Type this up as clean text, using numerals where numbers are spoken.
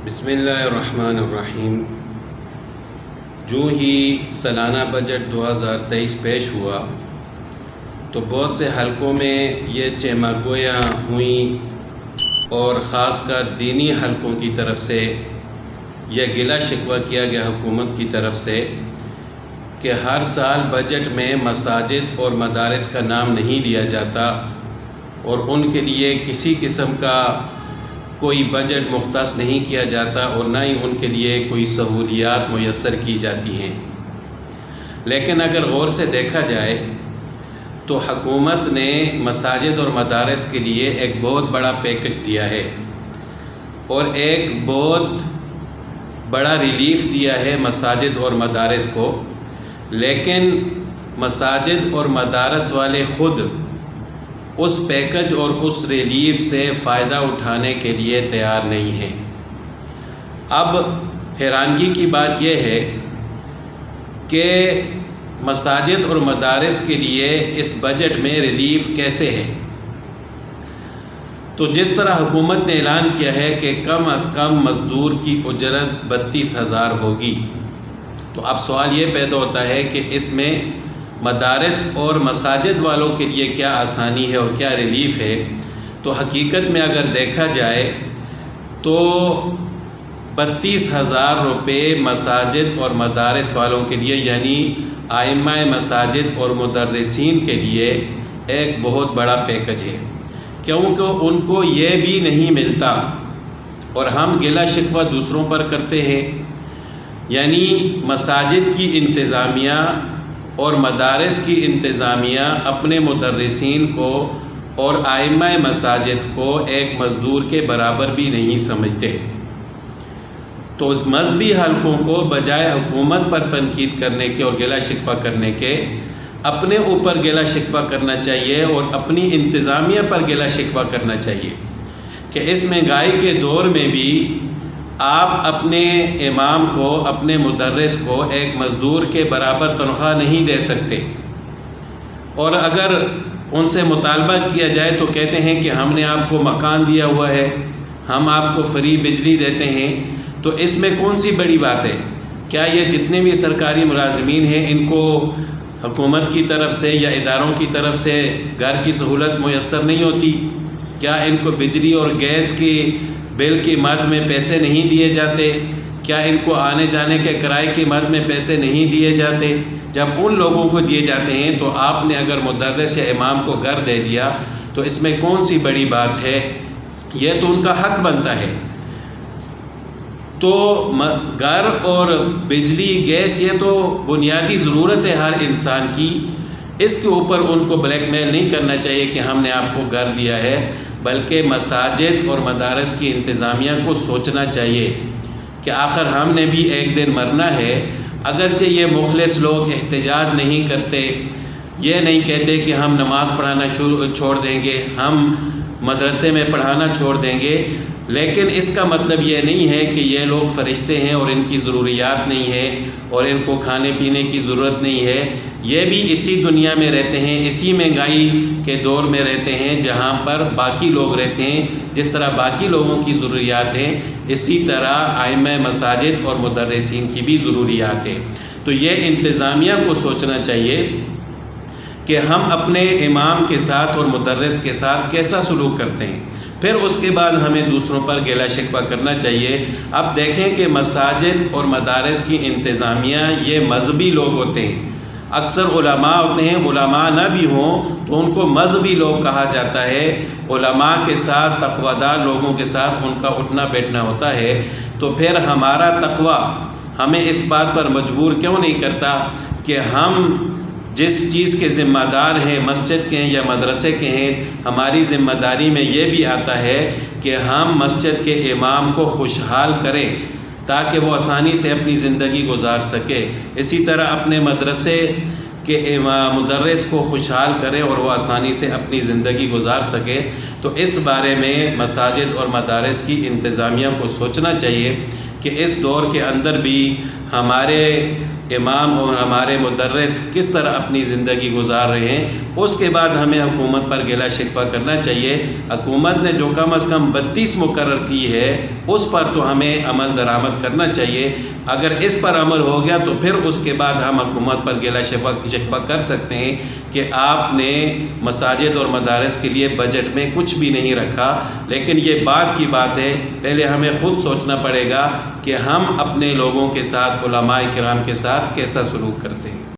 بسم اللہ الرحمن الرحیم۔ جو ہی سالانہ بجٹ 2023 پیش ہوا تو بہت سے حلقوں میں یہ چہمگویاں ہوئیں اور خاص کر دینی حلقوں کی طرف سے یہ گلہ شکوہ کیا گیا حکومت کی طرف سے کہ ہر سال بجٹ میں مساجد اور مدارس کا نام نہیں لیا جاتا اور ان کے لیے کسی قسم کا کوئی بجٹ مختص نہیں کیا جاتا اور نہ ہی ان کے لیے کوئی سہولیات میسر کی جاتی ہیں۔ لیکن اگر غور سے دیکھا جائے تو حکومت نے مساجد اور مدارس کے لیے ایک بہت بڑا پیکج دیا ہے اور ایک بہت بڑا ریلیف دیا ہے مساجد اور مدارس کو، لیکن مساجد اور مدارس والے خود اس پیکج اور اس ریلیف سے فائدہ اٹھانے کے لیے تیار نہیں ہیں۔ اب حیرانگی کی بات یہ ہے کہ مساجد اور مدارس کے لیے اس بجٹ میں ریلیف کیسے ہے؟ تو جس طرح حکومت نے اعلان کیا ہے کہ کم از کم مزدور کی اجرت 32,000 ہوگی، تو اب سوال یہ پیدا ہوتا ہے کہ اس میں مدارس اور مساجد والوں کے لیے کیا آسانی ہے اور کیا ریلیف ہے؟ تو حقیقت میں اگر دیکھا جائے تو 32,000 روپے مساجد اور مدارس والوں کے لیے یعنی ائمہ مساجد اور مدرسین کے لیے ایک بہت بڑا پیکج ہے، کیونکہ ان کو یہ بھی نہیں ملتا اور ہم گلہ شکوہ دوسروں پر کرتے ہیں۔ یعنی مساجد کی انتظامیہ اور مدارس کی انتظامیہ اپنے مدرسین کو اور ائمہ مساجد کو ایک مزدور کے برابر بھی نہیں سمجھتے، تو مذہبی حلقوں کو بجائے حکومت پر تنقید کرنے کے اور گلہ شکوہ کرنے کے اپنے اوپر گلہ شکوہ کرنا چاہیے اور اپنی انتظامیہ پر گلہ شکوہ کرنا چاہیے کہ اس مہنگائی کے دور میں بھی آپ اپنے امام کو، اپنے مدرس کو ایک مزدور کے برابر تنخواہ نہیں دے سکتے، اور اگر ان سے مطالبہ کیا جائے تو کہتے ہیں کہ ہم نے آپ کو مکان دیا ہوا ہے، ہم آپ کو فری بجلی دیتے ہیں۔ تو اس میں کون سی بڑی بات ہے؟ کیا یہ جتنے بھی سرکاری ملازمین ہیں ان کو حکومت کی طرف سے یا اداروں کی طرف سے گھر کی سہولت میسر نہیں ہوتی؟ کیا ان کو بجلی اور گیس کی بل کی مد میں پیسے نہیں دیے جاتے؟ کیا ان کو آنے جانے کے کرائے کی مد میں پیسے نہیں دیے جاتے؟ جب ان لوگوں کو دیے جاتے ہیں تو آپ نے اگر مدرس یا امام کو گھر دے دیا تو اس میں کون سی بڑی بات ہے؟ یہ تو ان کا حق بنتا ہے۔ تو گھر اور بجلی گیس یہ تو بنیادی ضرورت ہے ہر انسان کی، اس کے اوپر ان کو بلیک میل نہیں کرنا چاہیے کہ ہم نے آپ کو گھر دیا ہے، بلکہ مساجد اور مدارس کی انتظامیہ کو سوچنا چاہیے کہ آخر ہم نے بھی ایک دن مرنا ہے۔ اگرچہ یہ مخلص لوگ احتجاج نہیں کرتے، یہ نہیں کہتے کہ ہم نماز پڑھانا چھوڑ دیں گے، ہم مدرسے میں پڑھانا چھوڑ دیں گے، لیکن اس کا مطلب یہ نہیں ہے کہ یہ لوگ فرشتے ہیں اور ان کی ضروریات نہیں ہے اور ان کو کھانے پینے کی ضرورت نہیں ہے۔ یہ بھی اسی دنیا میں رہتے ہیں، اسی مہنگائی کے دور میں رہتے ہیں جہاں پر باقی لوگ رہتے ہیں۔ جس طرح باقی لوگوں کی ضروریات ہیں اسی طرح ائمہ مساجد اور مدرسین کی بھی ضروریات ہیں۔ تو یہ انتظامیہ کو سوچنا چاہیے کہ ہم اپنے امام کے ساتھ اور مدرس کے ساتھ کیسا سلوک کرتے ہیں، پھر اس کے بعد ہمیں دوسروں پر گلہ شکوہ کرنا چاہیے۔ اب دیکھیں کہ مساجد اور مدارس کی انتظامیہ یہ مذہبی لوگ ہوتے ہیں، اکثر علماء ہوتے ہیں، علماء نہ بھی ہوں تو ان کو مذہبی لوگ کہا جاتا ہے۔ علماء کے ساتھ، تقوی دار لوگوں کے ساتھ ان کا اٹھنا بیٹھنا ہوتا ہے، تو پھر ہمارا تقوی ہمیں اس بات پر مجبور کیوں نہیں کرتا کہ ہم جس چیز کے ذمہ دار ہیں، مسجد کے ہیں یا مدرسے کے ہیں، ہماری ذمہ داری میں یہ بھی آتا ہے کہ ہم مسجد کے امام کو خوشحال کریں تاکہ وہ آسانی سے اپنی زندگی گزار سکے، اسی طرح اپنے مدرسے کہ مدرس کو خوشحال کرے اور وہ آسانی سے اپنی زندگی گزار سکے۔ تو اس بارے میں مساجد اور مدارس کی انتظامیہ کو سوچنا چاہیے کہ اس دور کے اندر بھی ہمارے امام اور ہمارے مدرس کس طرح اپنی زندگی گزار رہے ہیں، اس کے بعد ہمیں حکومت پر گلہ شکوہ کرنا چاہیے۔ حکومت نے جو کم از کم 32 مقرر کی ہے اس پر تو ہمیں عمل درآمد کرنا چاہیے۔ اگر اس پر عمل ہو گیا تو پھر اس کے بعد ہم حکومت پر گلہ شکوہ کر سکتے ہیں کہ آپ نے مساجد اور مدارس کے لیے بجٹ میں کچھ بھی نہیں رکھا۔ لیکن یہ بعد کی بات ہے، پہلے ہمیں خود سوچنا پڑے گا کہ ہم اپنے لوگوں کے ساتھ، علماء کرام کے ساتھ کیسا سلوک کرتے ہیں۔